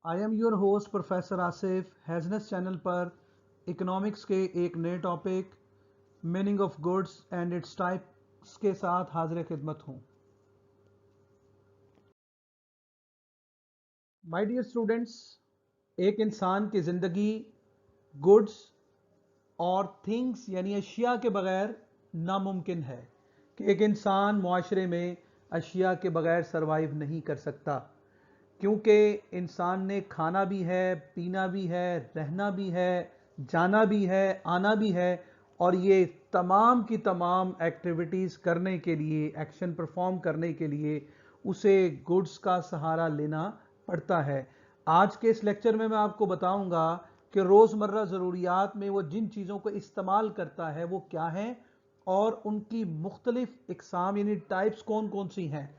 I am your host professor Asif हैजनेस channel पर economics के एक नए topic meaning of goods and its types के साथ हाजिर खिदमत हूँ। माय डियर स्टूडेंट्स, एक इंसान की ज़िंदगी गुड्स और थिंग्स यानी अशिया के बगैर नामुमकिन है कि एक इंसान मुआशरे में अशिया के बगैर सरवाइव नहीं कर सकता, क्योंकि इंसान ने खाना भी है, पीना भी है, रहना भी है, जाना भी है, आना भी है, और ये तमाम की तमाम एक्टिविटीज़ करने के लिए, एक्शन परफॉर्म करने के लिए उसे गुड्स का सहारा लेना पड़ता है। आज के इस लेक्चर में मैं आपको बताऊंगा कि रोज़मर्रा ज़रूरियात में वो जिन चीज़ों को इस्तेमाल करता है वो क्या हैं और उनकी मुख्तलिफ इकसाम यानी टाइप्स कौन कौन सी हैं।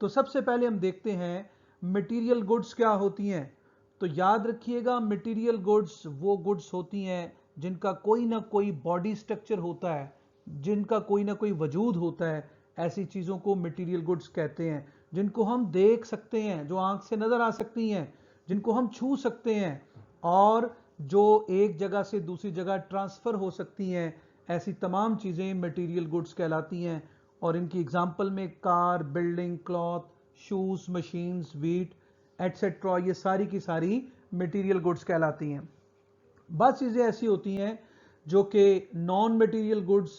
तो सबसे पहले हम देखते हैं मटेरियल गुड्स क्या होती हैं। तो याद रखिएगा, मटेरियल गुड्स वो गुड्स होती हैं जिनका कोई ना कोई बॉडी स्ट्रक्चर होता है, जिनका कोई ना कोई वजूद होता है। ऐसी चीज़ों को मटेरियल गुड्स कहते हैं, जिनको हम देख सकते हैं, जो आंख से नज़र आ सकती हैं, जिनको हम छू सकते हैं और जो एक जगह से दूसरी जगह ट्रांसफ़र हो सकती हैं। ऐसी तमाम चीज़ें मटेरियल गुड्स कहलाती हैं। और इनकी एग्जांपल में car, building, cloth, shoes, machines, wheat etcetera, ये सारी की सारी मटेरियल गुड्स कहलाती हैं। बहुत चीज़ें ऐसी होती हैं जो कि नॉन मटेरियल गुड्स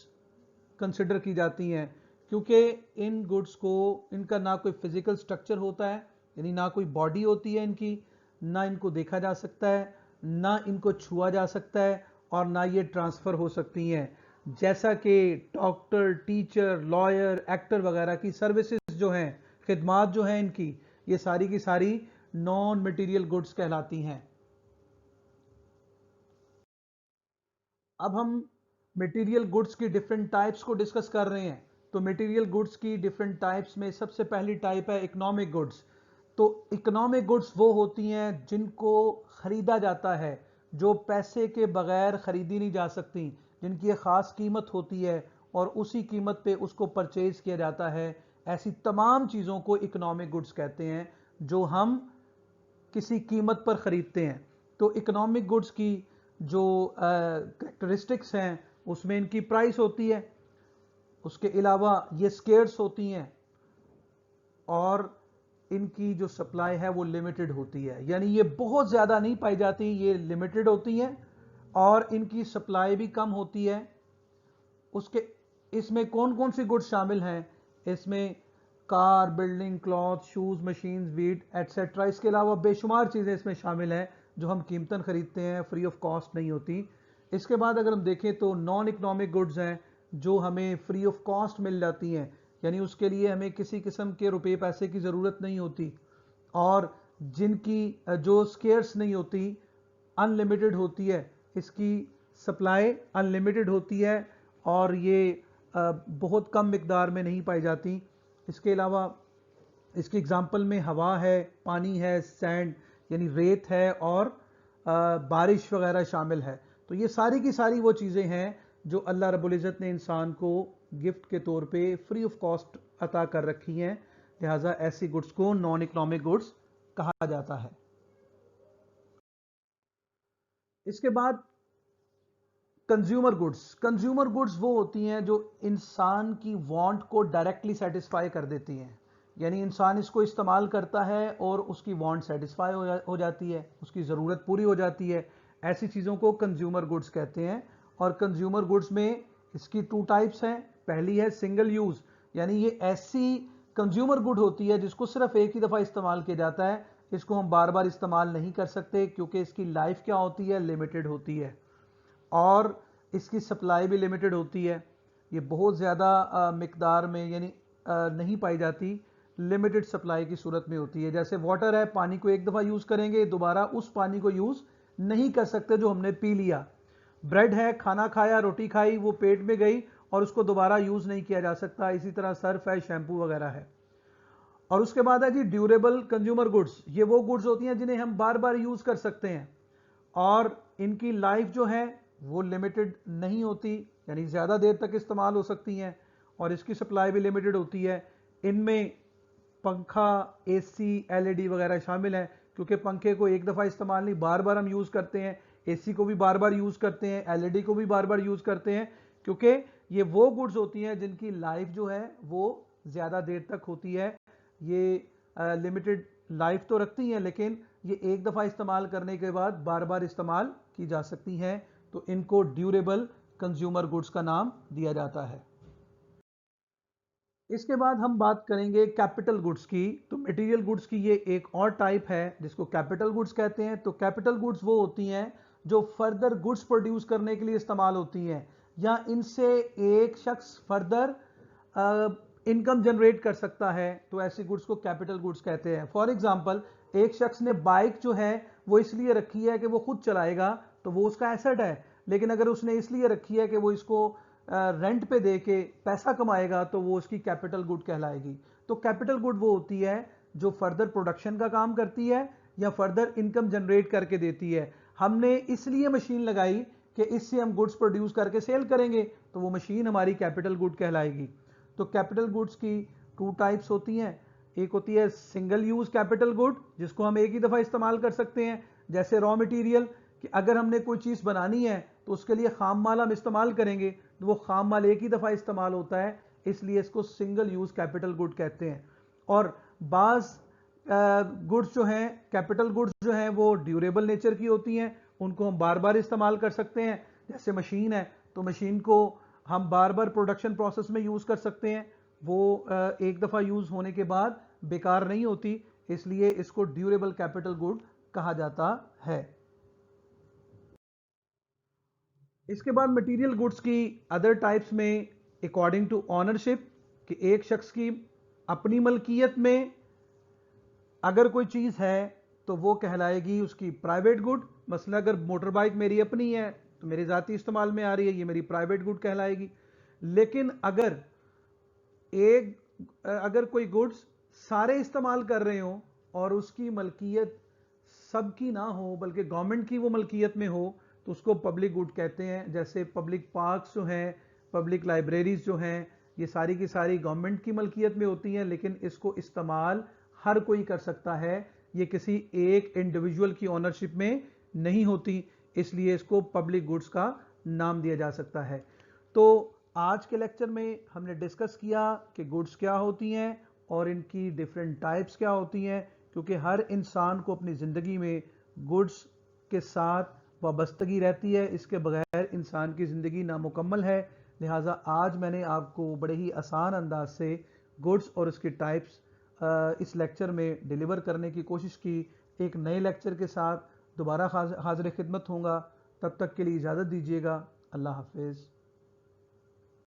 कंसिडर की जाती हैं, क्योंकि इन गुड्स को इनका ना कोई फिजिकल स्ट्रक्चर होता है, यानी ना कोई बॉडी होती है इनकी, ना इनको देखा जा सकता है, ना इनको छुआ जा सकता है, और ना ये ट्रांसफ़र हो सकती हैं। जैसा कि डॉक्टर, टीचर, लॉयर, एक्टर वगैरह की सर्विसेज जो हैं, खिदमात जो हैं इनकी, ये सारी की सारी नॉन मटेरियल गुड्स कहलाती हैं। अब हम मटेरियल गुड्स की डिफरेंट टाइप्स को डिस्कस कर रहे हैं। तो मटेरियल गुड्स की डिफरेंट टाइप्स में सबसे पहली टाइप है इकोनॉमिक गुड्स। तो इकोनॉमिक गुड्स वो होती हैं जिनको ख़रीदा जाता है, जो पैसे के बगैर ख़रीदी नहीं जा सकती, जिनकी एक ख़ास कीमत होती है और उसी कीमत पे उसको परचेज किया जाता है। ऐसी तमाम चीज़ों को इकोनॉमिक गुड्स कहते हैं जो हम किसी कीमत पर ख़रीदते हैं। तो इकोनॉमिक गुड्स की जो करेक्टरिस्टिक्स हैं उसमें इनकी प्राइस होती है, उसके अलावा ये स्केर्स होती हैं, और इनकी जो सप्लाई है वो लिमिटेड होती है, यानी ये बहुत ज़्यादा नहीं पाई जाती, ये लिमिटेड होती हैं और इनकी सप्लाई भी कम होती है। उसके इसमें कौन कौन सी गुड्स शामिल हैं? इसमें car, building, cloth, shoes, machines, wheat etcetera. इसके अलावा बेशुमार चीज़ें इसमें शामिल हैं जो हम कीमतन ख़रीदते हैं, फ्री ऑफ कॉस्ट नहीं होती। इसके बाद अगर हम देखें तो नॉन इकोनॉमिक गुड्स हैं जो हमें फ्री ऑफ कॉस्ट मिल जाती हैं, यानी उसके लिए हमें किसी किस्म के रुपए पैसे की ज़रूरत नहीं होती, और जिनकी जो स्केर्स नहीं होती, अनलिमिटेड होती है, इसकी सप्लाई अनलिमिटेड होती है और ये बहुत कम मिकदार में नहीं पाई जाती। इसके अलावा इसकी एग्जांपल में हवा है, पानी है, सैंड यानी रेत है, और बारिश वगैरह शामिल है। तो ये सारी की सारी वो चीज़ें हैं जो अल्लाह रब्बुल इज़्ज़त ने इंसान को गिफ्ट के तौर पे फ्री ऑफ कॉस्ट अता कर रखी हैं। लिहाजा ऐसी गुड्स को नॉन इकोनॉमिक गुड्स कहा जाता है। इसके बाद कंज्यूमर गुड्स वो होती हैं जो इंसान की वांट को डायरेक्टली सेटिस्फाई कर देती हैं, यानी इंसान इसको इस्तेमाल करता है और उसकी वांट सेटिस्फाई हो जाती है, उसकी ज़रूरत पूरी हो जाती है। ऐसी चीज़ों को कंज्यूमर गुड्स कहते हैं। और कंज्यूमर गुड्स में इसकी टू टाइप्स हैं। पहली है सिंगल यूज़, यानी ये ऐसी कंज्यूमर गुड होती है जिसको सिर्फ एक ही दफ़ा इस्तेमाल किया जाता है, इसको हम बार बार इस्तेमाल नहीं कर सकते क्योंकि इसकी लाइफ क्या होती है, लिमिटेड होती है, और इसकी सप्लाई भी लिमिटेड होती है। ये बहुत ज़्यादा मिकदार में यानी नहीं पाई जाती, लिमिटेड सप्लाई की सूरत में होती है। जैसे वाटर है, पानी को एक दफ़ा यूज़ करेंगे, दोबारा उस पानी को यूज़ नहीं कर सकते जो हमने पी लिया। ब्रेड है, खाना खाया, रोटी खाई, वो पेट में गई और उसको दोबारा यूज़ नहीं किया जा सकता। इसी तरह सर्फ है, शैम्पू वगैरह है। और उसके बाद है जी ड्यूरेबल कंज्यूमर गुड्स। ये वो गुड्स होती हैं जिन्हें हम बार बार यूज़ कर सकते हैं और इनकी लाइफ जो है वो लिमिटेड नहीं होती, यानी ज़्यादा देर तक इस्तेमाल हो सकती हैं, और इसकी सप्लाई भी लिमिटेड होती है। इनमें पंखा, एसी, एलईडी वगैरह शामिल हैं। क्योंकि पंखे को एक दफ़ा इस्तेमाल नहीं, बार बार हम यूज़ करते हैं। एसी को भी बार बार यूज़ करते हैं, एलईडी को भी बार बार यूज़ करते हैं, क्योंकि ये वो गुड्स होती हैं जिनकी लाइफ जो है वो ज़्यादा देर तक होती है। ये लिमिटेड लाइफ तो रखती हैं, लेकिन ये एक दफ़ा इस्तेमाल करने के बाद बार बार इस्तेमाल की जा सकती हैं, तो इनको ड्यूरेबल कंज्यूमर गुड्स का नाम दिया जाता है। इसके बाद हम बात करेंगे कैपिटल गुड्स की। तो मटेरियल गुड्स की ये एक और टाइप है जिसको कैपिटल गुड्स कहते हैं। तो कैपिटल गुड्स वो होती हैं जो फर्दर गुड्स प्रोड्यूस करने के लिए इस्तेमाल होती हैं, या इनसे एक शख्स फर्दर इनकम जनरेट कर सकता है, तो ऐसी गुड्स को कैपिटल गुड्स कहते हैं। फॉर एग्जांपल, एक शख्स ने बाइक जो है वो इसलिए रखी है कि वो खुद चलाएगा, तो वो उसका एसेट है। लेकिन अगर उसने इसलिए रखी है कि वो इसको रेंट पे दे के पैसा कमाएगा, तो वो उसकी कैपिटल गुड कहलाएगी। तो कैपिटल गुड वो होती है जो फर्दर प्रोडक्शन का काम करती है या फर्दर इनकम जनरेट करके देती है। हमने इसलिए मशीन लगाई कि इससे हम गुड्स प्रोड्यूस करके सेल करेंगे, तो वो मशीन हमारी कैपिटल गुड कहलाएगी। तो कैपिटल गुड्स की टू टाइप्स होती हैं। एक होती है सिंगल यूज कैपिटल गुड, जिसको हम एक ही दफ़ा इस्तेमाल कर सकते हैं, जैसे रॉ मटेरियल, कि अगर हमने कोई चीज़ बनानी है तो उसके लिए खाम माल हम इस्तेमाल करेंगे, तो वो खाम माल एक ही दफ़ा इस्तेमाल होता है, इसलिए इसको सिंगल यूज कैपिटल गुड कहते हैं। और बाज़ गुड्स जो हैं, कैपिटल गुड्स जो हैं, वो ड्यूरेबल नेचर की होती हैं, उनको हम बार बार इस्तेमाल कर सकते हैं। जैसे मशीन है, तो मशीन को हम बार बार प्रोडक्शन प्रोसेस में यूज़ कर सकते हैं, वो एक दफ़ा यूज़ होने के बाद बेकार नहीं होती, इसलिए इसको ड्यूरेबल कैपिटल गुड कहा जाता है। इसके बाद मटेरियल गुड्स की अदर टाइप्स में अकॉर्डिंग टू ऑनरशिप, कि एक शख्स की अपनी मलकियत में अगर कोई चीज़ है तो वो कहलाएगी उसकी प्राइवेट गुड। मसला अगर मोटर बाइक मेरी अपनी है तो मेरे ज़ाती इस्तेमाल में आ रही है, ये मेरी प्राइवेट गुड कहलाएगी। लेकिन अगर कोई गुड्स सारे इस्तेमाल कर रहे हो और उसकी मलकियत सबकी ना हो बल्कि गवर्नमेंट की वो मलकियत में हो, तो उसको पब्लिक गुड कहते हैं। जैसे पब्लिक पार्क्स जो हैं, पब्लिक लाइब्रेरीज जो हैं, ये सारी की सारी गवर्नमेंट की मलकियत में होती हैं, लेकिन इसको इस्तेमाल हर कोई कर सकता है, ये किसी एक इंडिविजुअल की ओनरशिप में नहीं होती, इसलिए इसको पब्लिक गुड्स का नाम दिया जा सकता है। तो आज के लेक्चर में हमने डिस्कस किया कि गुड्स क्या होती हैं और इनकी डिफरेंट टाइप्स क्या होती हैं, क्योंकि हर इंसान को अपनी ज़िंदगी में गुड्स के साथ वाबस्तगी रहती है, इसके बगैर इंसान की ज़िंदगी नामुकम्मल है। लिहाजा आज मैंने आपको बड़े ही आसान अंदाज से गुड्स और उसकी टाइप्स इस लेक्चर में डिलीवर करने की कोशिश की। एक नए लेक्चर के साथ दोबारा हाजिर खिदमत होऊंगा, तब तक के लिए इजाज़त दीजिएगा। अल्लाह हाफिज़।